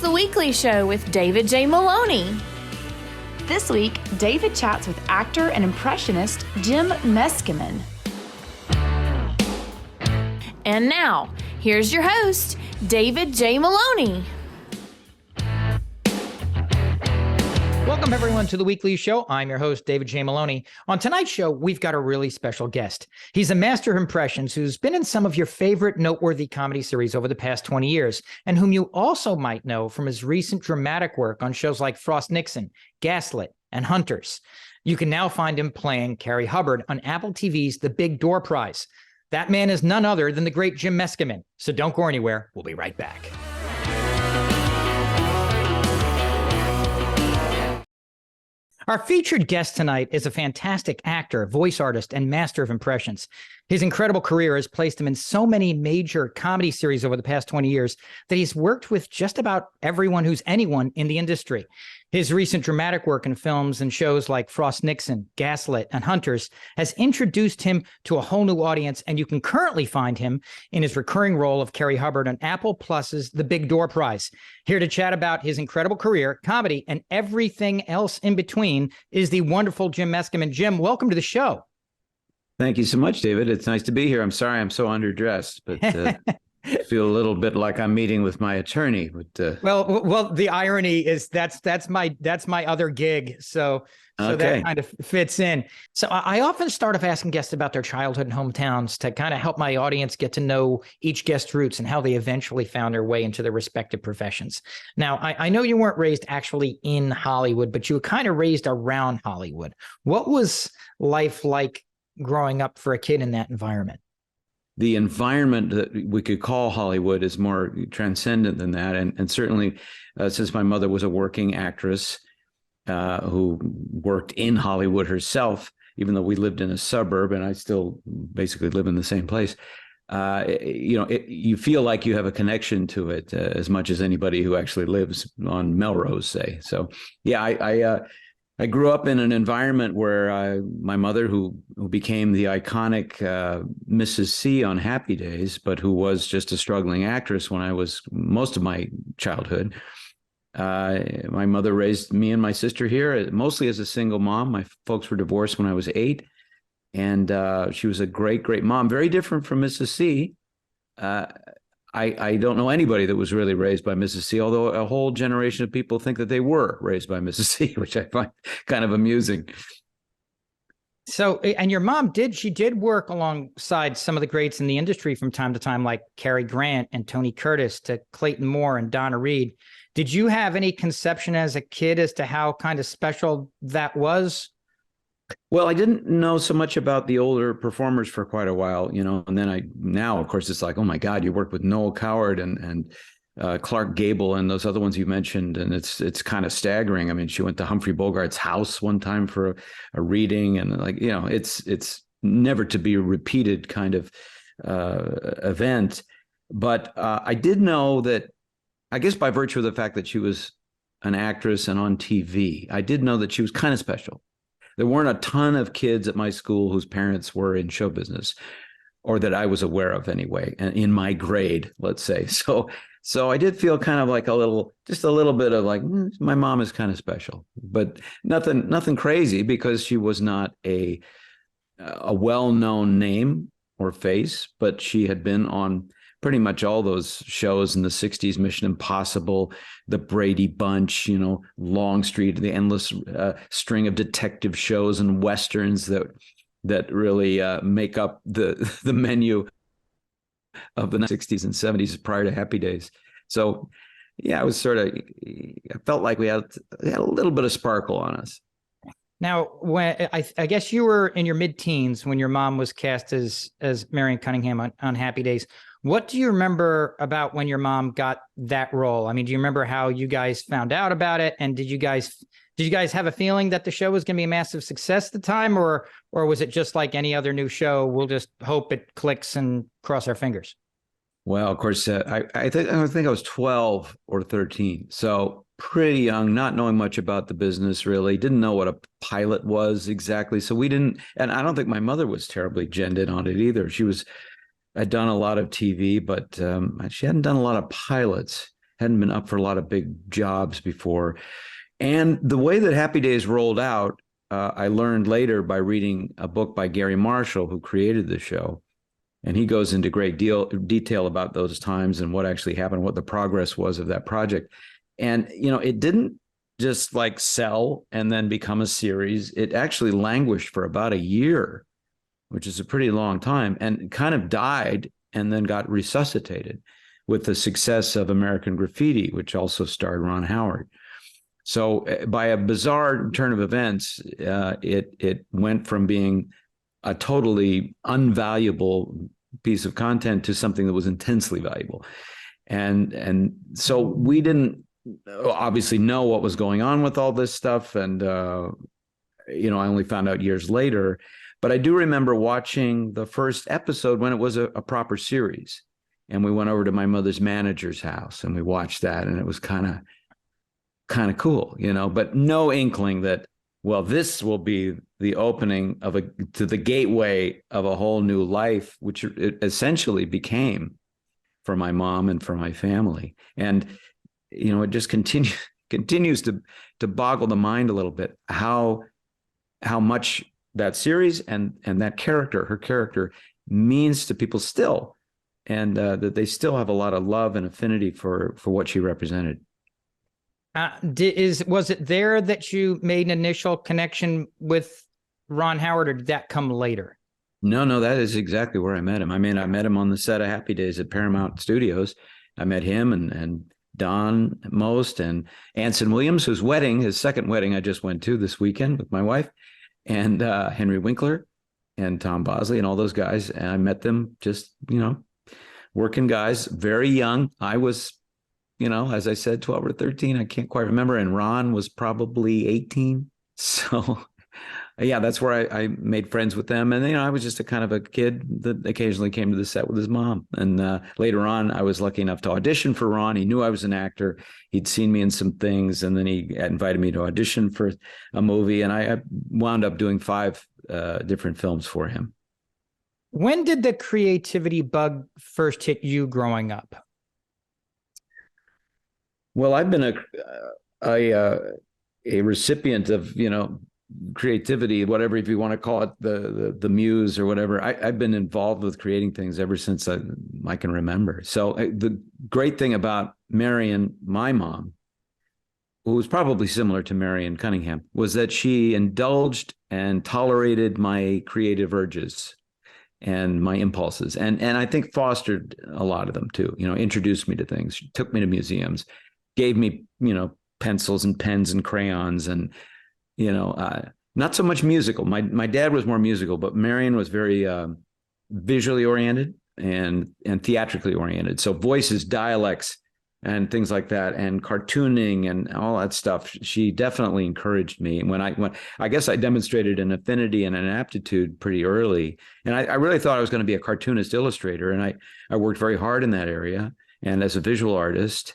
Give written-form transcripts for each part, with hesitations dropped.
the Weekly Show with David J. Maloney. This week, David chats with actor and impressionist Jim Meskimen. And now, here's your host, David J. Maloney. Welcome, everyone, to The Weekly Show. I'm your host, David J. Maloney. On tonight's show, we've got a really special guest. He's a master of impressions who's been in some of your favorite noteworthy comedy series over the past 20 years, and whom you also might know from his recent dramatic work on shows like Frost Nixon, Gaslit, and Hunters. You can now find him playing Carrie Hubbard on Apple TV's The Big Door Prize. That man is none other than the great Jim Meskimen. So don't go anywhere. We'll be right back. Our featured guest tonight is a fantastic actor, voice artist, and master of impressions. His incredible career has placed him in so many major comedy series over the past 20 years that he's worked with just about everyone who's anyone in the industry. His recent dramatic work in films and shows like Frost Nixon, Gaslit, and Hunters has introduced him to a whole new audience, and you can currently find him in his recurring role of Carrie Hubbard on Apple Plus's The Big Door Prize. Here to chat about his incredible career, comedy, and everything else in between is the wonderful Jim Meskimen. Jim, welcome to the show. Thank you so much, David. It's nice to be here. I'm sorry I'm so underdressed, but I feel a little bit like I'm meeting with my attorney. But well, the irony is that's my other gig, so okay. That kind of fits in. So I often start off asking guests about their childhood and hometowns to kind of help my audience get to know each guest's roots and how they eventually found their way into their respective professions. Now, I know you weren't raised actually in Hollywood, but you were kind of raised around Hollywood. What was life like growing up for a kid in that environment? The environment that we could call Hollywood is more transcendent than that. And certainly, since my mother was a working actress who worked in Hollywood herself, even though we lived in a suburb and I still basically live in the same place, you feel like you have a connection to it as much as anybody who actually lives on Melrose, say. So, yeah, I grew up in an environment where my mother, who became the iconic Mrs. C on Happy Days, but who was just a struggling actress when I was most of my childhood. My mother raised me and my sister here, mostly as a single mom. My folks were divorced when I was 8, and she was a great, great mom. Very different from Mrs. C. I don't know anybody that was really raised by Mrs. C, although a whole generation of people think that they were raised by Mrs. C, which I find kind of amusing. So, and your mom she did work alongside some of the greats in the industry from time to time, like Cary Grant and Tony Curtis to Clayton Moore and Donna Reed. Did you have any conception as a kid as to how kind of special that was? Well, I didn't know so much about the older performers for quite a while, and then now, of course, it's like, oh my God, you worked with Noel Coward and Clark Gable and those other ones you mentioned. And it's kind of staggering. I mean, she went to Humphrey Bogart's house one time for a reading, and it's never to be repeated kind of event. But I did know that, I guess by virtue of the fact that she was an actress and on TV, I did know that she was kind of special. There weren't a ton of kids at my school whose parents were in show business, or that I was aware of anyway, in my grade, let's say. So I did feel kind of like just a little bit of like, my mom is kind of special, but nothing crazy, because she was not a well-known name or face, but she had been on pretty much all those shows in the 60s, Mission Impossible, The Brady Bunch, Longstreet, the endless string of detective shows and Westerns that really make up the menu of the 60s and 70s prior to Happy Days. So, yeah, I felt like we had a little bit of sparkle on us. Now, when I guess you were in your mid-teens when your mom was cast as Marion Cunningham on Happy Days. What do you remember about when your mom got that role? I mean, do you remember how you guys found out about it? And did you guys have a feeling that the show was going to be a massive success at the time, or was it just like any other new show? We'll just hope it clicks and cross our fingers. Well, of course, I think I was 12 or 13, so pretty young, not knowing much about the business, really. Didn't know what a pilot was exactly, so we didn't. And I don't think my mother was terribly genned in on it either. I'd done a lot of TV, but she hadn't done a lot of pilots. hadn't been up for a lot of big jobs before. And the way that Happy Days rolled out, I learned later by reading a book by Gary Marshall, who created the show. And he goes into great detail about those times and what actually happened, what the progress was of that project. And, it didn't just like sell and then become a series. It actually languished for about a year, which is a pretty long time, and kind of died and then got resuscitated with the success of American Graffiti, which also starred Ron Howard. So by a bizarre turn of events, it went from being a totally unvaluable piece of content to something that was intensely valuable. And so we didn't obviously know what was going on with all this stuff. And, I only found out years later. But I do remember watching the first episode when it was a proper series. And we went over to my mother's manager's house and we watched that. And it was kind of cool, but no inkling that, well, this will be the opening to the gateway of a whole new life, which it essentially became for my mom and for my family. And, it just continues to boggle the mind a little bit, how much that series and that her character means to people still, and that they still have a lot of love and affinity for what she represented. Was it there that you made an initial connection with Ron Howard, or did that come later? No, that is exactly where I met him. I mean, I met him on the set of Happy Days at Paramount Studios. I met him and Don Most and Anson Williams, his second wedding I just went to this weekend with my wife, and Henry Winkler and Tom Bosley and all those guys. And I met them just, working guys, very young. I was, as I said, 12 or 13, I can't quite remember. And Ron was probably 18. So yeah, that's where I made friends with them. And, I was just a kind of a kid that occasionally came to the set with his mom. And later on, I was lucky enough to audition for Ron. He knew I was an actor. He'd seen me in some things. And then he invited me to audition for a movie. And I wound up doing 5 different films for him. When did the creativity bug first hit you growing up? Well, I've been a recipient of, creativity, whatever, if you want to call it the muse or whatever. I've been involved with creating things ever since I can remember. So the great thing about Marion, my mom, who was probably similar to Marion Cunningham, was that she indulged and tolerated my creative urges and my impulses, and I think fostered a lot of them too. Introduced me to things, took me to museums, gave me pencils and pens and crayons, and not so much musical. My dad was more musical, but Marion was very visually oriented and theatrically oriented. So voices, dialects, and things like that, and cartooning and all that stuff. She definitely encouraged me. And when I guess I demonstrated an affinity and an aptitude pretty early. And I really thought I was going to be a cartoonist illustrator. And I worked very hard in that area. And as a visual artist,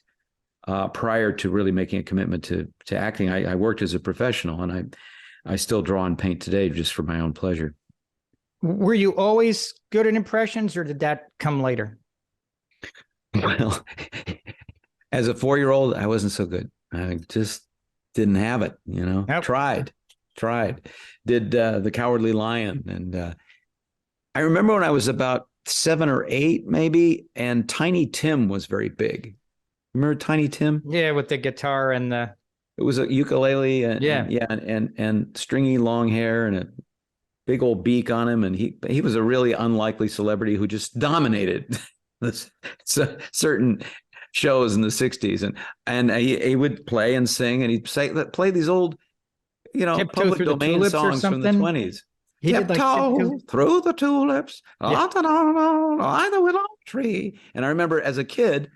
prior to really making a commitment to acting, I worked as a professional, and I still draw and paint today just for my own pleasure. Were you always good at impressions, or did that come later? Well, as a 4-year-old, I wasn't so good. I just didn't have it, Nope. Tried. Did The Cowardly Lion. And I remember when I was about 7 or 8, maybe, and Tiny Tim was very big. Remember Tiny Tim? Yeah, with the guitar and the... It was a ukulele and yeah, and stringy long hair and a big old beak on him. And he was a really unlikely celebrity who just dominated certain shows in the 60s. And he would play and sing, and he'd play these old, public domain songs from the 20s. He did like through the tulips, yeah. by the willow tree. And I remember as a kid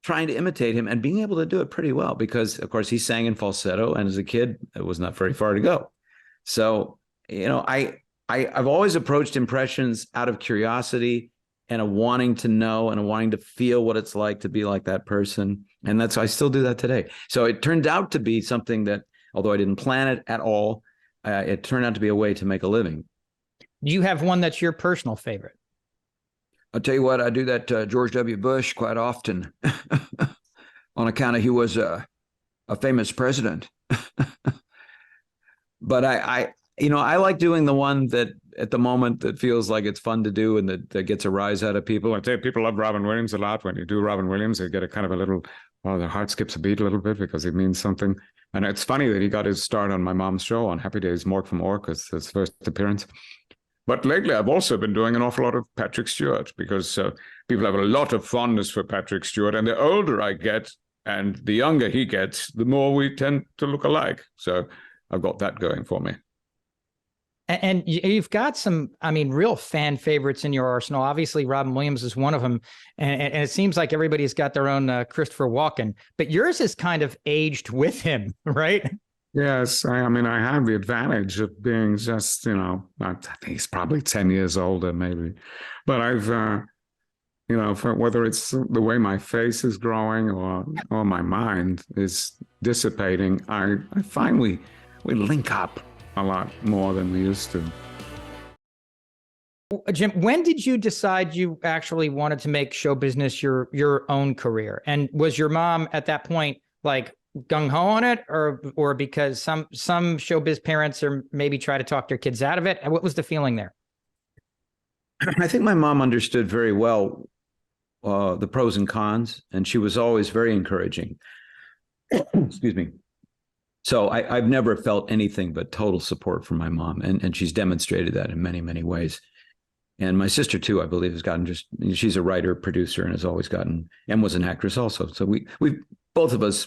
trying to imitate him and being able to do it pretty well, because of course he sang in falsetto, and as a kid it was not very far to go. So I've always approached impressions out of curiosity and a wanting to know and a wanting to feel what it's like to be like that person, and I still do that today. So it turned out to be something that, although I didn't plan it at all, it turned out to be a way to make a living. Do you have one that's your personal favorite? I'll tell you what, I do that George W. Bush quite often. on account of he was a famous president. But I like doing the one that at the moment that feels like it's fun to do and that gets a rise out of people. I tell you, people love Robin Williams a lot. When you do Robin Williams, they get a kind of a little, well, their heart skips a beat a little bit because it means something. And it's funny that he got his start on my mom's show on Happy Days, Mork from Ork, as his first appearance. But lately, I've also been doing an awful lot of Patrick Stewart because people have a lot of fondness for Patrick Stewart. And the older I get and the younger he gets, the more we tend to look alike. So I've got that going for me. And you've got some, I mean, real fan favorites in your arsenal. Obviously, Robin Williams is one of them. And it seems like everybody's got their own Christopher Walken. But yours is kind of aged with him, right? Yes. I mean, I have the advantage of being just, I think he's probably 10 years older, maybe. But I've, for whether it's the way my face is growing or my mind is dissipating, I find we link up a lot more than we used to. Jim, when did you decide you actually wanted to make show business your own career? And was your mom at that point like gung-ho on it, or because some showbiz parents are maybe try to talk their kids out of it? What was the feeling there? I think my mom understood very well the pros and cons, and she was always very encouraging. Excuse me. So I've never felt anything but total support from my mom, and she's demonstrated that in many, many ways. And my sister too, I believe, has gotten she's a writer, producer, and has always gotten, and was an actress also. So we both of us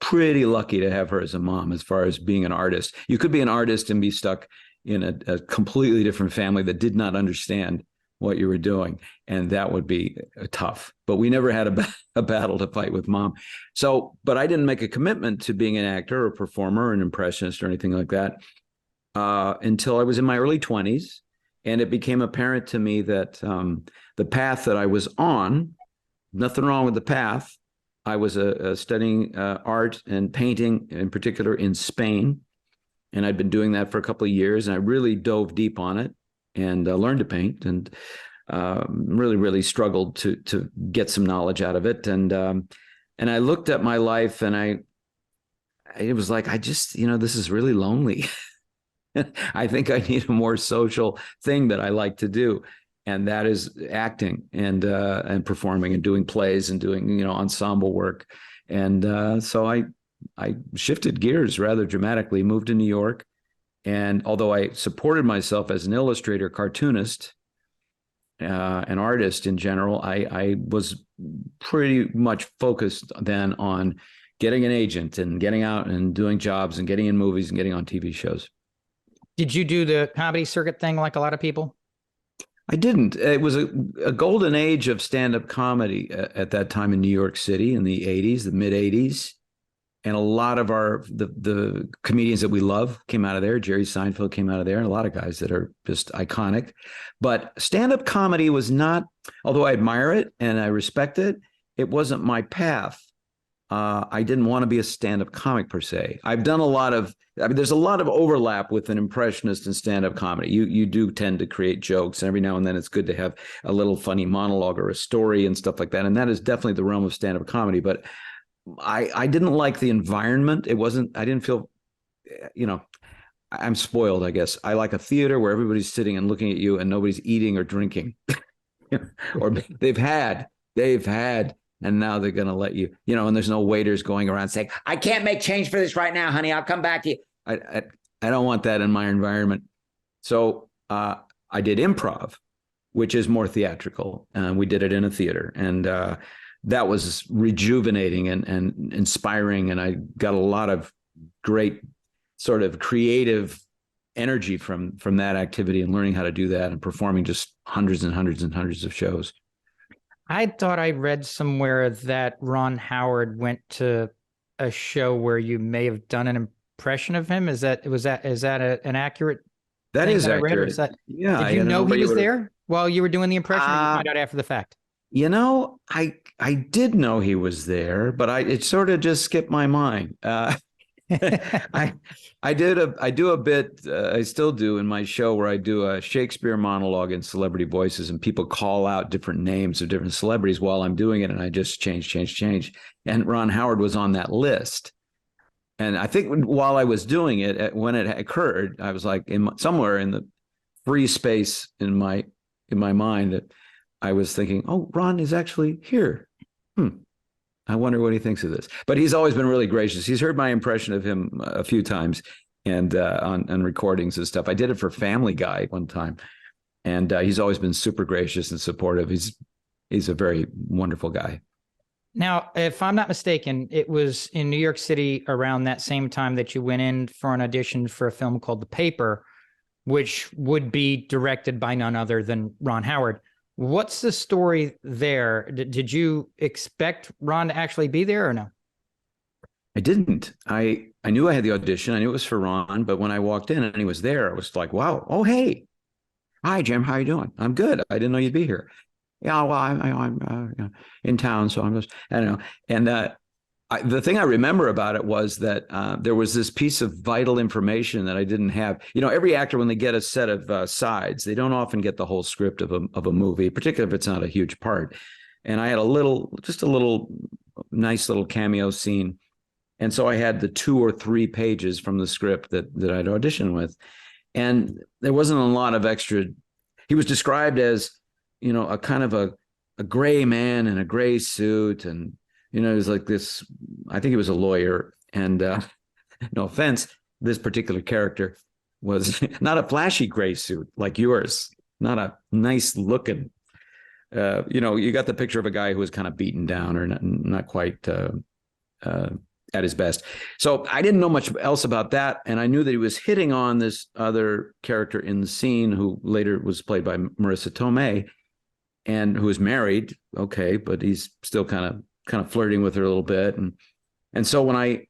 pretty lucky to have her as a mom as far as being an artist. You could be an artist and be stuck in a completely different family that did not understand what you were doing, and that would be tough. But we never had a battle to fight with mom. So, but I didn't make a commitment to being an actor or performer or an impressionist or anything like that until I was in my early 20s, and it became apparent to me that the path that I was on, nothing wrong with the path. I was studying art and painting, in particular in Spain, and I'd been doing that for a couple of years, and I really dove deep on it and learned to paint, and really, really struggled to get some knowledge out of it. And I looked at my life, and it was like, this is really lonely. I think I need a more social thing that I like to do, and that is acting and performing and doing plays and doing ensemble work. And so I shifted gears rather dramatically, moved to New York. And although I supported myself as an illustrator, cartoonist, an artist in general, I was pretty much focused then on getting an agent and getting out and doing jobs and getting in movies and getting on TV shows. Did you do the comedy circuit thing like a lot of people? I didn't. It was a golden age of stand-up comedy at that time in New York City in the 80s, the mid 80s. And a lot of the comedians that we love came out of there. Jerry Seinfeld came out of there, and a lot of guys that are just iconic. But stand-up comedy was not, although I admire it and I respect it, it wasn't my path. I didn't want to be a stand-up comic per se. I've done there's a lot of overlap with an impressionist and stand-up comedy. You do tend to create jokes, and every now and then it's good to have a little funny monologue or a story and stuff like that. And that is definitely the realm of stand-up comedy. But I didn't like the environment. I didn't feel, I'm spoiled, I guess. I like a theater where everybody's sitting and looking at you and nobody's eating or drinking. Or they've had, and now they're going to let you, and there's no waiters going around saying, I can't make change for this right now, honey. I'll come back to you. I don't want that in my environment. So I did improv, which is more theatrical. We did it in a theater. And that was rejuvenating and inspiring. And I got a lot of great sort of creative energy from that activity and learning how to do that and performing just hundreds and hundreds and hundreds of shows. I thought I read somewhere that Ron Howard went to a show where you may have done an impression of him. Is that an accurate? That is accurate. Yeah. Did you know he was there while you were doing the impression? Or did you find out after the fact? I did know he was there, but it sort of just skipped my mind. I I do a bit. I still do in my show where I do a Shakespeare monologue in celebrity voices, and people call out different names of different celebrities while I'm doing it, and I just change. And Ron Howard was on that list. And I think while I was doing it, when it occurred, I was like somewhere in the free space in my mind that I was thinking, oh, Ron is actually here. I wonder what he thinks of this. But he's always been really gracious. He's heard my impression of him a few times, and on recordings and stuff. I did it for Family Guy one time, and he's always been super gracious and supportive. He's a very wonderful guy. Now, if I'm not mistaken, it was in New York City around that same time that you went in for an audition for a film called The Paper, which would be directed by none other than Ron Howard. What's the story there? Did you expect Ron to actually be there or no? I didn't. I knew I had the audition. I knew it was for Ron, but when I walked in and he was there, I was like, wow, oh, hey. Hi, Jim. How you doing? I'm good. I didn't know you'd be here. Yeah, well, I'm in town, so I'm just, I don't know. And the thing I remember about it was that there was this piece of vital information that I didn't have. You know, every actor, when they get a set of sides, they don't often get the whole script of a movie, particularly if it's not a huge part. And I had just a little nice little cameo scene. And so I had the 2 or 3 pages from the script that I'd auditioned with. And there wasn't a lot of extra. He was described as, you know, a kind of a gray man in a gray suit. And, you know, he was like this, I think he was a lawyer. And no offense, this particular character was not a flashy gray suit like yours, not a nice looking, you know, you got the picture of a guy who was kind of beaten down or not quite at his best. So I didn't know much else about that. And I knew that he was hitting on this other character in the scene who later was played by Marissa Tomei, and who was married. Okay, but he's still kind of flirting with her a little bit. And so when I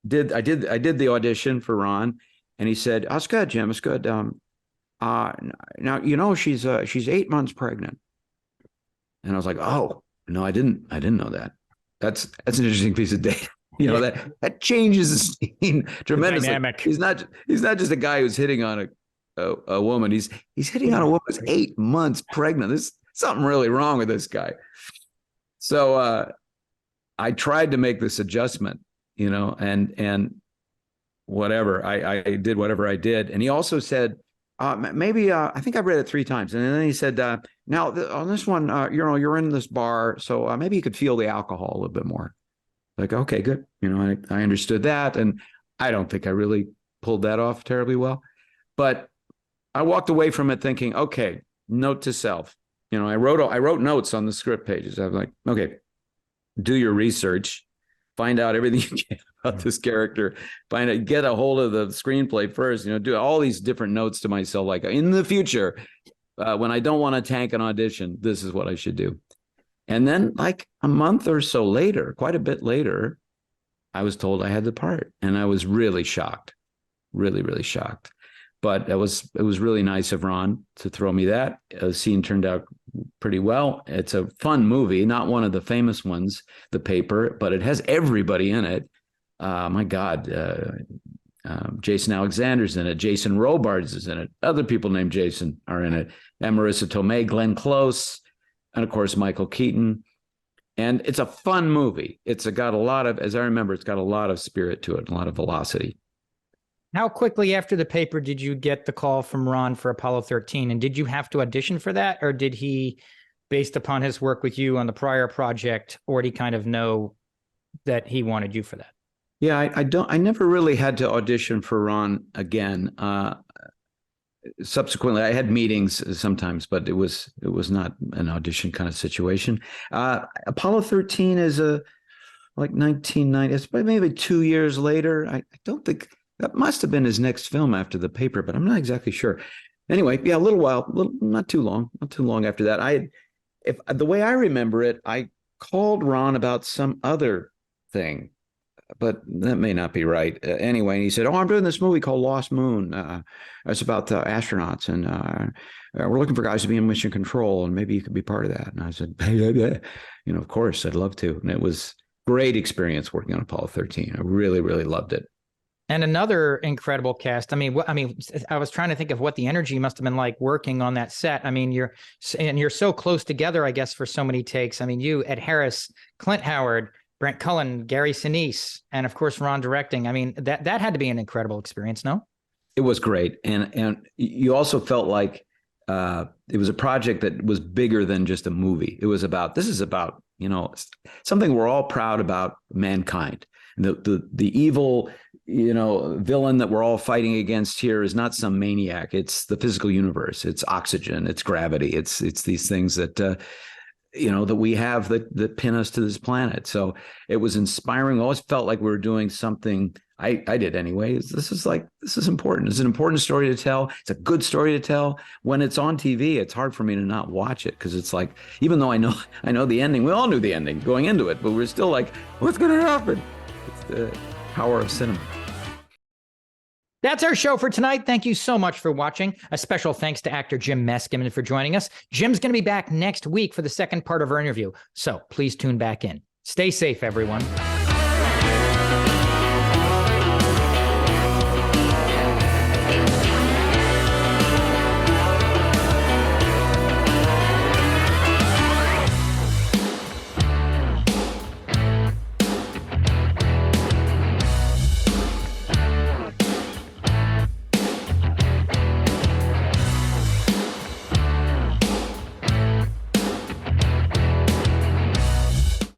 did the audition for Ron, and he said, "Oh, it's good, Jim. It's good. Now, you know, she's 8 months pregnant." And I was like, "Oh, no, I didn't know that. That's an interesting piece of data." You know, that changes the scene tremendously. Dynamic. He's not just a guy who's hitting on a woman. He's hitting on a woman who's 8 months pregnant. There's something really wrong with this guy. So I tried to make this adjustment, you know, and whatever. I did whatever I did. And he also said, maybe I think I read it 3 times. And then he said, now on this one, you know, you're in this bar, so maybe you could feel the alcohol a little bit more. Like, okay, good. You know, I understood that. And I don't think I really pulled that off terribly well. But I walked away from it thinking, okay, note to self. You know, I wrote notes on the script pages. I was like, okay, do your research, find out everything you can about this character, get a hold of the screenplay first, you know, do all these different notes to myself, like in the future, when I don't want to tank an audition, this is what I should do. And then like a month or so later, quite a bit later, I was told I had the part, and I was really shocked, really, really shocked. But it was really nice of Ron to throw me that. The scene turned out pretty well. It's a fun movie, not one of the famous ones, The Paper, but it has everybody in it. My God, Jason Alexander's in it. Jason Robards is in it. Other people named Jason are in it. And Marissa Tomei, Glenn Close, and of course, Michael Keaton. And it's a fun movie. It's got a lot of, as I remember, it's got a lot of spirit to it, a lot of velocity. How quickly after The Paper did you get the call from Ron for Apollo 13? And did you have to audition for that? Or did he, based upon his work with you on the prior project, already kind of know that he wanted you for that? Yeah, I never really had to audition for Ron again. Subsequently, I had meetings sometimes, but it was not an audition kind of situation. Apollo 13 is like 1990. It's maybe 2 years later. I don't think that must have been his next film after The Paper, but I'm not exactly sure. Anyway, yeah, a little while, not too long after that. If the way I remember it, I called Ron about some other thing, but that may not be right. Anyway, and he said, "Oh, I'm doing this movie called Lost Moon. It's about astronauts, and we're looking for guys to be in mission control, and maybe you could be part of that." And I said, "You know, of course, I'd love to." And it was great experience working on Apollo 13. I really, really loved it. And another incredible cast. I mean, I was trying to think of what the energy must have been like working on that set. I mean, you're so close together, I guess, for so many takes. I mean, you, Ed Harris, Clint Howard, Brent Cullen, Gary Sinise, and of course, Ron directing. I mean, that had to be an incredible experience, no? It was great. And you also felt like it was a project that was bigger than just a movie. This is about, something we're all proud about, mankind. The evil, villain that we're all fighting against here is not some maniac. It's the physical universe. It's oxygen. It's gravity. It's these things that, that we have that pin us to this planet. So it was inspiring. I always felt like we were doing something. I did anyway. This is important. It's an important story to tell. It's a good story to tell. When it's on TV, it's hard for me to not watch it, because it's like, even though I know the ending, we all knew the ending going into it, but we're still like, what's going to happen? It's the power of cinema. That's our show for tonight. Thank you so much for watching. A special thanks to actor Jim Meskimen for joining us. Jim's going to be back next week for the second part of our interview, so please tune back in. Stay safe, everyone.